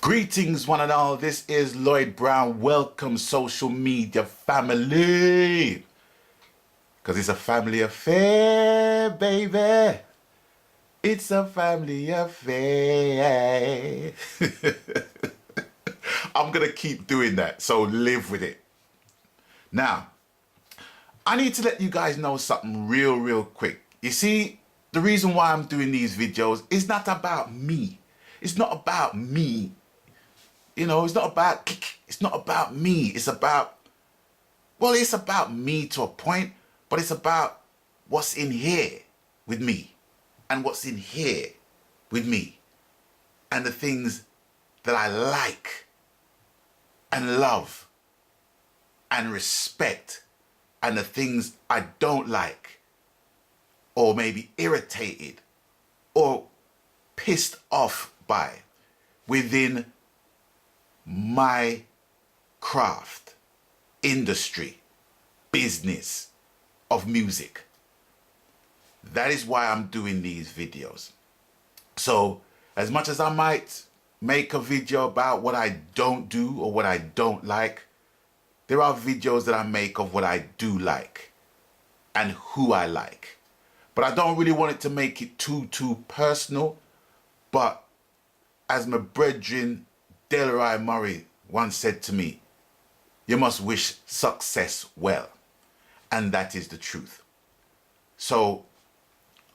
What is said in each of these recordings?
Greetings one and all, this is Lloyd Brown. Welcome social media family. Because it's a family affair, baby. It's a family affair. I'm going to keep doing that, so live with it. Now, I need to let you guys know something real quick. You see, the reason why I'm doing these videos is not about me. It's not about me. You know, it's not about me. It's about, well, it's about me to a point, but it's about what's in here with me and what's in here with me and the things that I like and love and respect and the things I don't like or maybe irritated or pissed off by within my craft, industry, business of music. That is why I'm doing these videos. So as much as I might make a video about what I don't do or what I don't like, there are videos that I make of what I do like and who I like. But I don't really want it to make it too personal. But as my brethren Delroy Murray once said to me, you must wish success well. And that is the truth. So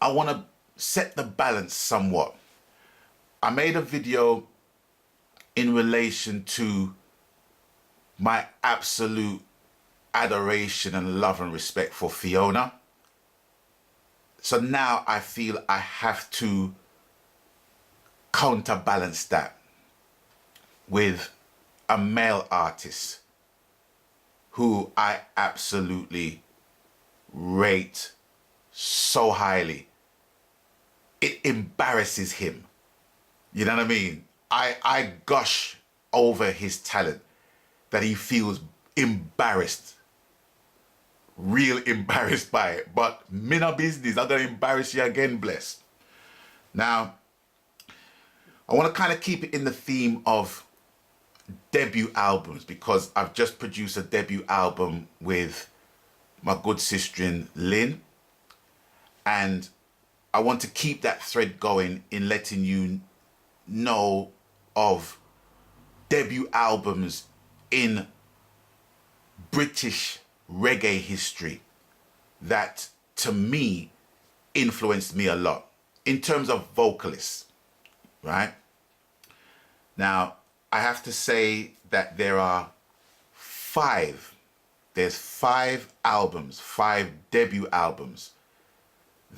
I want to set the balance somewhat. I made a video in relation to my absolute adoration and love and respect for Fiona. So now I feel I have to counterbalance that with a male artist who I absolutely rate so highly. It embarrasses him. You know what I mean? I gush over his talent that he feels embarrassed. Real embarrassed by it. But me no business. I'm going to embarrass you again, bless. Now, I want to kind of keep it in the theme of debut albums because I've just produced a debut album with my good sister Lynn, and I want to keep that thread going in letting you know of debut albums in British reggae history that to me influenced me a lot in terms of vocalists, right? Now I have to say that there's five albums, 5 debut albums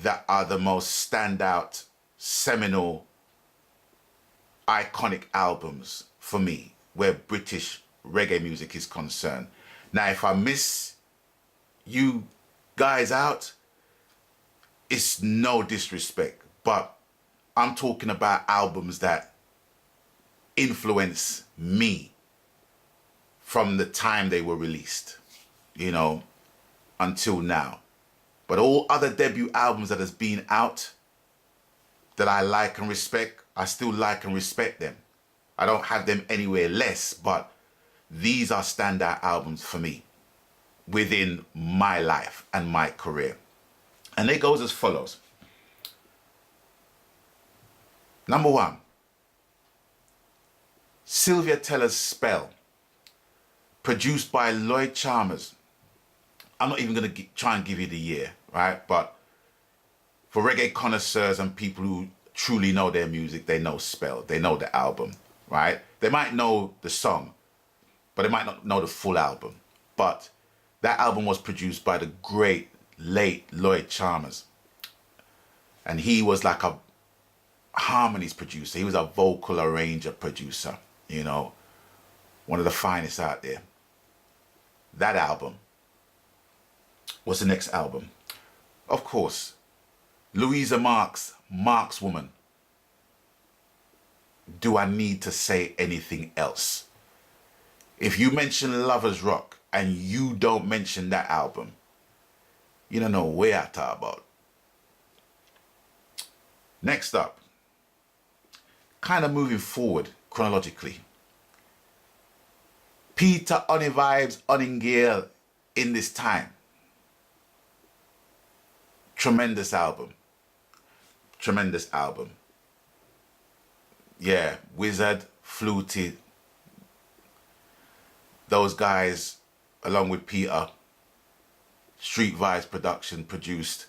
that are the most standout, seminal, iconic albums for me where British reggae music is concerned. Now, if I miss you guys out, it's no disrespect, but I'm talking about albums that influence me from the time they were released, you know, until now. But all other debut albums that has been out that I like and respect, I still like and respect them. I don't have them anywhere less, but these are standout albums for me within my life and my career. And it goes as follows. Number 1. Sylvia Teller's Spell, produced by Lloyd Chalmers. I'm not even going to try and give you the year, right? But for reggae connoisseurs and people who truly know their music, they know Spell, they know the album, right? They might know the song, but they might not know the full album. But that album was produced by the great late Lloyd Chalmers. And he was like a harmonies producer. He was a vocal arranger producer. You know, one of the finest out there. That album was the next album. Of course, Louisa Marks, Marks Woman. Do I need to say anything else? If you mention Lovers Rock and you don't mention that album, you don't know where I talk about. Next up, kind of moving forward chronologically. Peter Honey Vibes Oningale in this time. Tremendous album. Tremendous album. Yeah, Wizard, Fluted. Those guys, along with Peter, Street Vibes Production produced.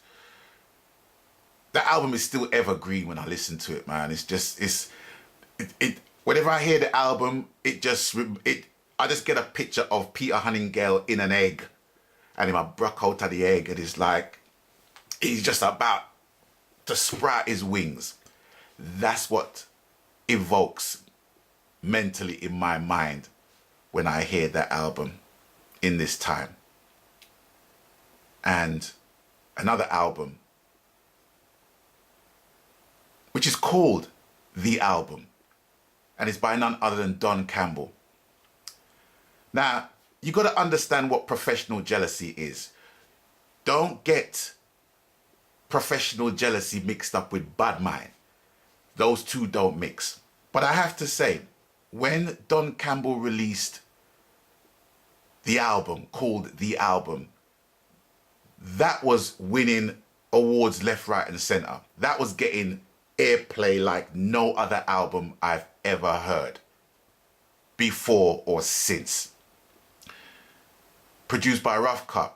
That album is still evergreen when I listen to it, man. It's just, whenever I hear the album, I just get a picture of Peter Honeygale in an egg. And him I broke out of the egg and it's like, he's just about to sprout his wings. That's what evokes mentally in my mind when I hear that album in this time. And another album, which is called The Album, and it's by none other than Don Campbell. Now, you got to understand what professional jealousy is. Don't get professional jealousy mixed up with bad mind. Those two don't mix. But I have to say, when Don Campbell released the album called The Album, that was winning awards left, right and center. That was getting airplay like no other album I've ever heard before or since. Produced by Rough Cut.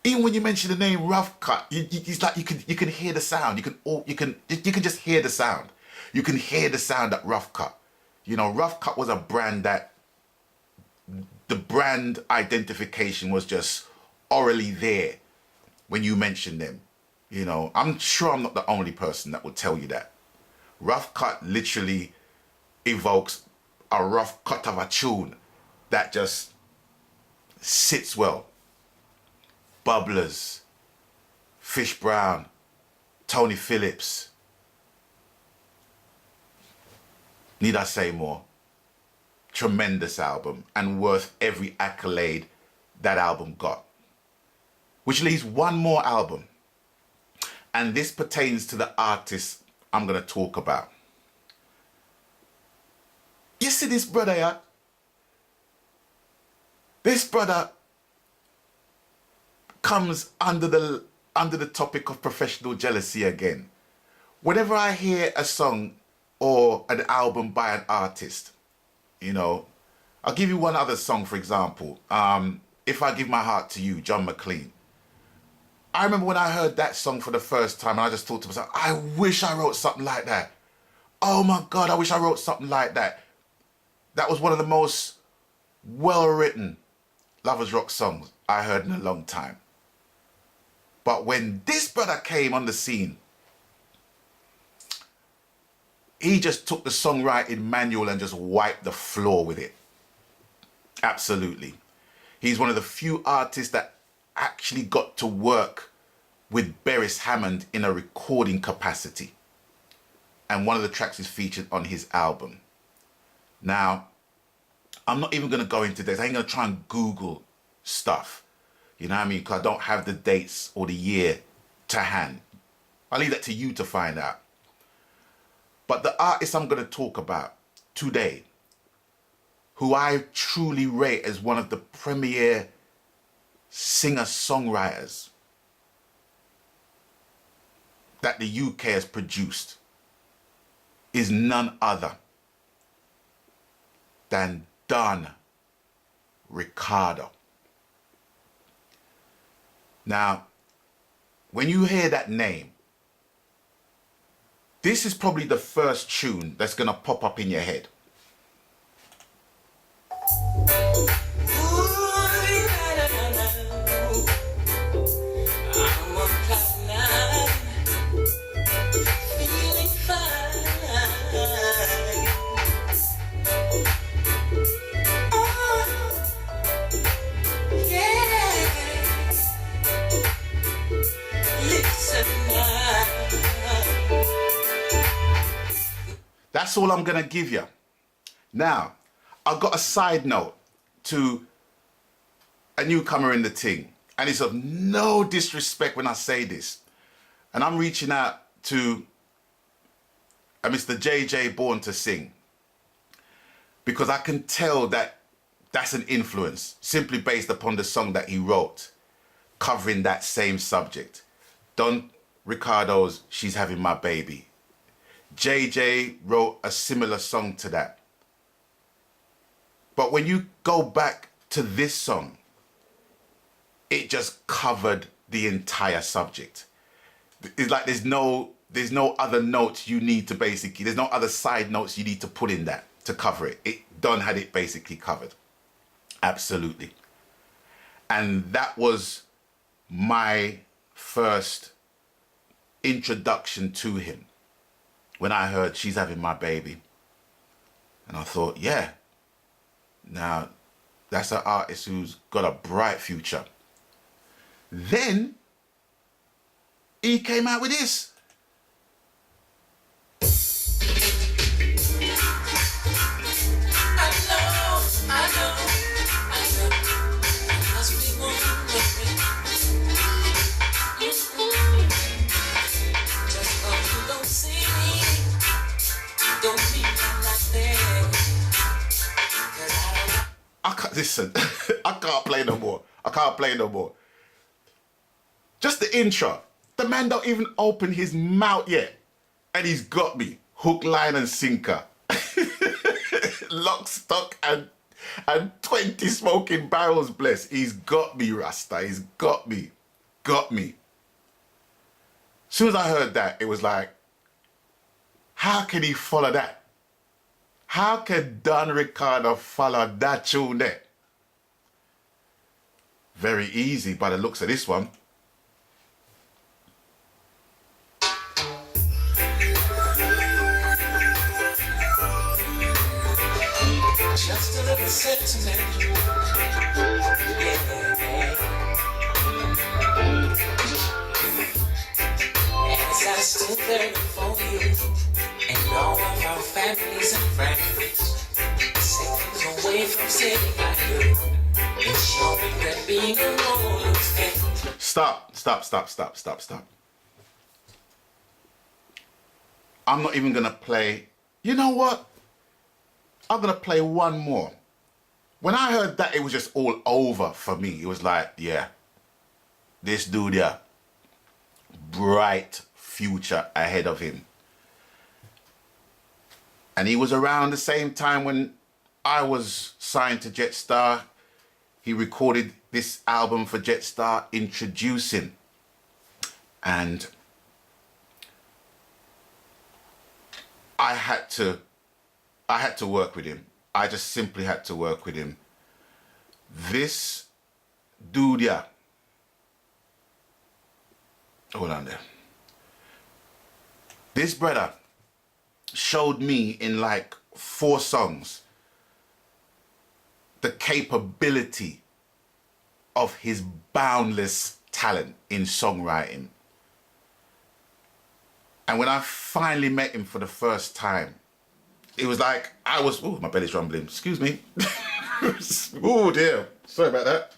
Even when you mention the name Rough Cut, it's like you can hear the sound. You can just hear the sound. You can hear the sound at Rough Cut. You know, Rough Cut was a brand that the brand identification was just orally there when you mention them. You know, I'm sure I'm not the only person that will tell you that. Rough Cut literally evokes a rough cut of a tune that just sits well. Bubblers, Fish Brown, Tony Phillips. Need I say more? Tremendous album and worth every accolade that album got. Which leaves one more album. And this pertains to the artist I'm going to talk about. You see this brother here? This brother comes under the topic of professional jealousy again. Whenever I hear a song or an album by an artist, you know, I'll give you one other song, for example. If I Give My Heart to You, John McLean. I remember when I heard that song for the first time and I just thought to myself, I wish I wrote something like that. Oh my God, I wish I wrote something like that. That was one of the most well-written Lovers Rock songs I heard in a long time. But when this brother came on the scene, he just took the songwriting manual and just wiped the floor with it. Absolutely. He's one of the few artists that actually got to work with Beres Hammond in a recording capacity. And one of the tracks is featured on his album. Now, I'm not even going to go into this. I ain't going to try and Google stuff. You know what I mean? Because I don't have the dates or the year to hand. I'll leave that to you to find out. But the artist I'm going to talk about today, who I truly rate as one of the premier singer-songwriters that the UK has produced, is none other than Don Ricardo. Now, when you hear that name, this is probably the first tune that's going to pop up in your head. That's all I'm going to give you. Now, I've got a side note to a newcomer in the thing. And it's of no disrespect when I say this. And I'm reaching out to a Mr. JJ Born to Sing, because I can tell that that's an influence simply based upon the song that he wrote covering that same subject. Don Ricardo's She's Having My Baby. JJ wrote a similar song to that. But when you go back to this song, it just covered the entire subject. It's like there's no other notes you need to basically, there's no other side notes you need to put in that to cover it. Don had it basically covered. Absolutely. And that was my first introduction to him when I heard She's Having My Baby. And I thought, yeah, now that's an artist who's got a bright future. Then he came out with this. I can't listen. I can't play no more. I can't play no more. Just the intro. The man don't even open his mouth yet, and he's got me hook, line, and sinker. Lock, stock, and 20 smoking barrels. Bless. He's got me, Rasta. He's got me. Got me. As soon as I heard that, it was like, how can he follow that? How can Don Ricardo follow that tune there? Very easy by the looks of this one. Just a little sentiment. As I stood there before you, and all of our families and friends, seconds away from sitting like you, ensuring that being alone is dead. Stop. I'm not even gonna play. You know what? I'm gonna play one more. When I heard that, it was just all over for me. It was like, yeah, this dude here, bright future ahead of him. And he was around the same time when I was signed to Jetstar. He recorded this album for Jetstar, Introducing. And I had to work with him. I just simply had to work with him. This dude here, hold on there. This brother showed me in like 4 songs the capability of his boundless talent in songwriting. And when I finally met him for the first time, it was like I was, oh, my belly's rumbling, excuse me. Oh dear, sorry about that.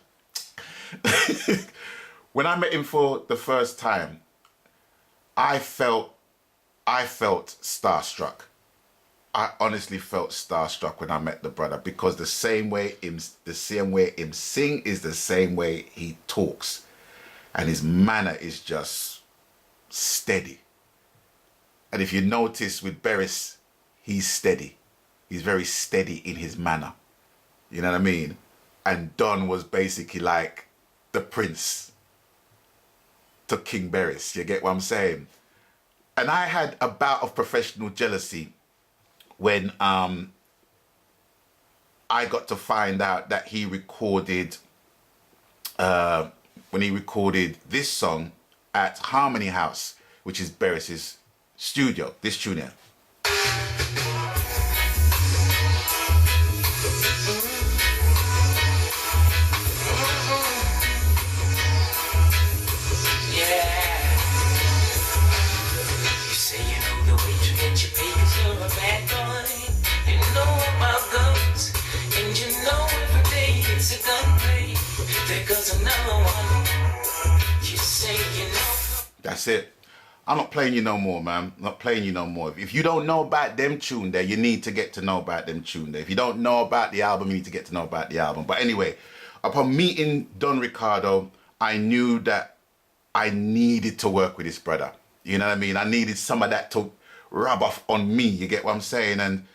When I met him for the first time, I felt starstruck. I honestly felt starstruck when I met the brother, because the same way him sing is the same way he talks, and his manner is just steady. And if you notice with Beres, he's steady. He's very steady in his manner. You know what I mean? And Don was basically like the prince to King Beres. You get what I'm saying? And I had a bout of professional jealousy when I got to find out that he recorded, when he recorded this song at Harmony House, which is Beres' studio, this tune here. That's it. I'm not playing you no more, man. I'm not playing you no more. If you don't know about them tune there, you need to get to know about them tune there. If you don't know about the album, you need to get to know about the album. But anyway, upon meeting Don Ricardo, I knew that I needed to work with this brother. You know what I mean? I needed some of that to rub off on me. You get what I'm saying? And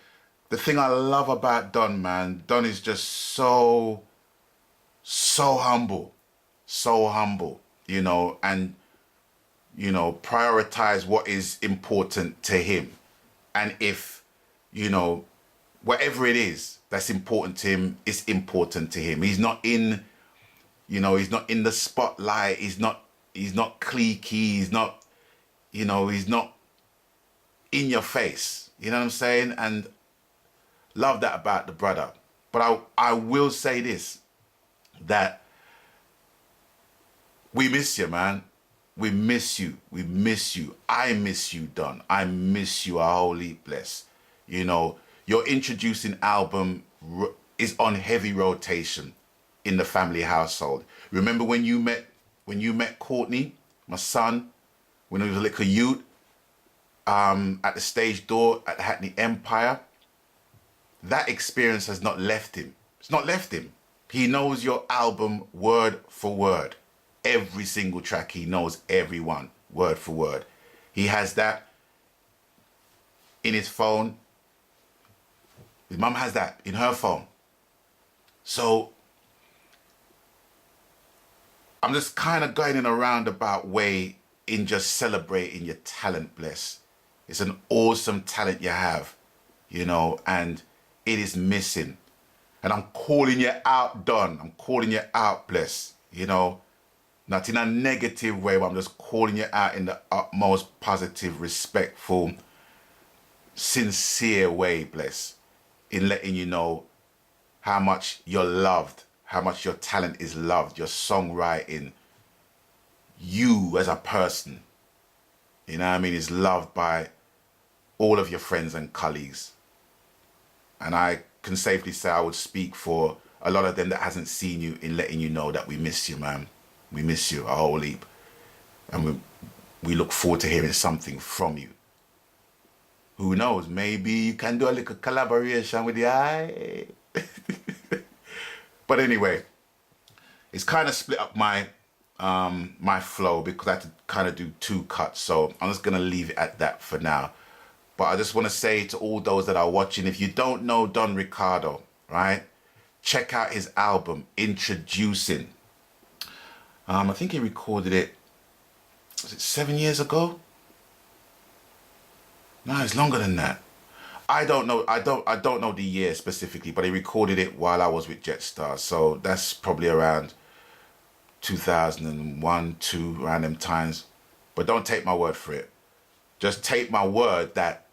the thing I love about Don, man, Don is just so humble, you know, and, you know, prioritize what is important to him. And if, you know, whatever it is that's important to him is important to him. He's not in, you know, he's not in the spotlight. He's not cliquey. He's not, you know, he's not in your face. You know what I'm saying? And love that about the brother. But I will say this, that we miss you, man. We miss you. We miss you. I miss you, Don. I miss you a whole heap, bless. You know, your introducing album is on heavy rotation in the family household. Remember when you met Courtney, my son, when he was a little youth, at the stage door at the Hackney Empire? That experience has not left him. It's not left him. He knows your album word for word. Every single track, he knows every one, word for word. He has that in his phone. His mum has that in her phone. So I'm just kind of going in a roundabout way in just celebrating your talent, bless. It's an awesome talent you have, you know, and it is missing. And I'm calling you out, Don. I'm calling you out, bless, you know. Not in a negative way, but I'm just calling you out in the utmost positive, respectful, sincere way, bless, in letting you know how much you're loved, how much your talent is loved, your songwriting, you as a person, you know what I mean, is loved by all of your friends and colleagues. And I can safely say I would speak for a lot of them that hasn't seen you in letting you know that we miss you, man. We miss you a whole heap. And we look forward to hearing something from you. Who knows, maybe you can do a little collaboration with the eye. But anyway, it's kind of split up my my flow because I had to kind of do 2 cuts. So I'm just going to leave it at that for now. But I just want to say to all those that are watching, if you don't know Don Ricardo, right, check out his album, Introducing. I think he recorded it, was it 7 years ago? No, it's longer than that. I don't know. I don't know the year specifically, but he recorded it while I was with Jetstar. So that's probably around 2001, 2, around them times. But don't take my word for it. Just take my word that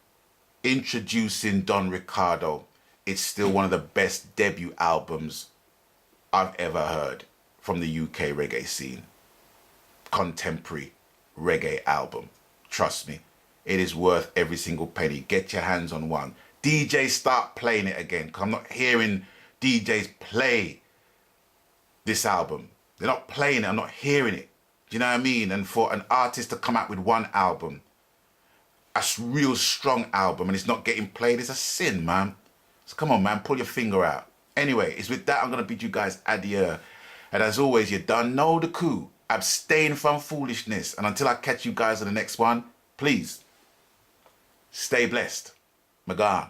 Introducing Don Ricardo, it's still one of the best debut albums I've ever heard from the UK reggae scene. Contemporary reggae album. Trust me, it is worth every single penny. Get your hands on one. DJs, start playing it again, because I'm not hearing DJs play this album. They're not playing it, I'm not hearing it. Do you know what I mean? And for an artist to come out with one album, a real strong album, and it's not getting played, it's a sin, man. So come on, man, pull your finger out. Anyway, it's with that I'm going to bid you guys adieu. And as always, you done know the coup. Abstain from foolishness. And until I catch you guys on the next one, please stay blessed. Magan.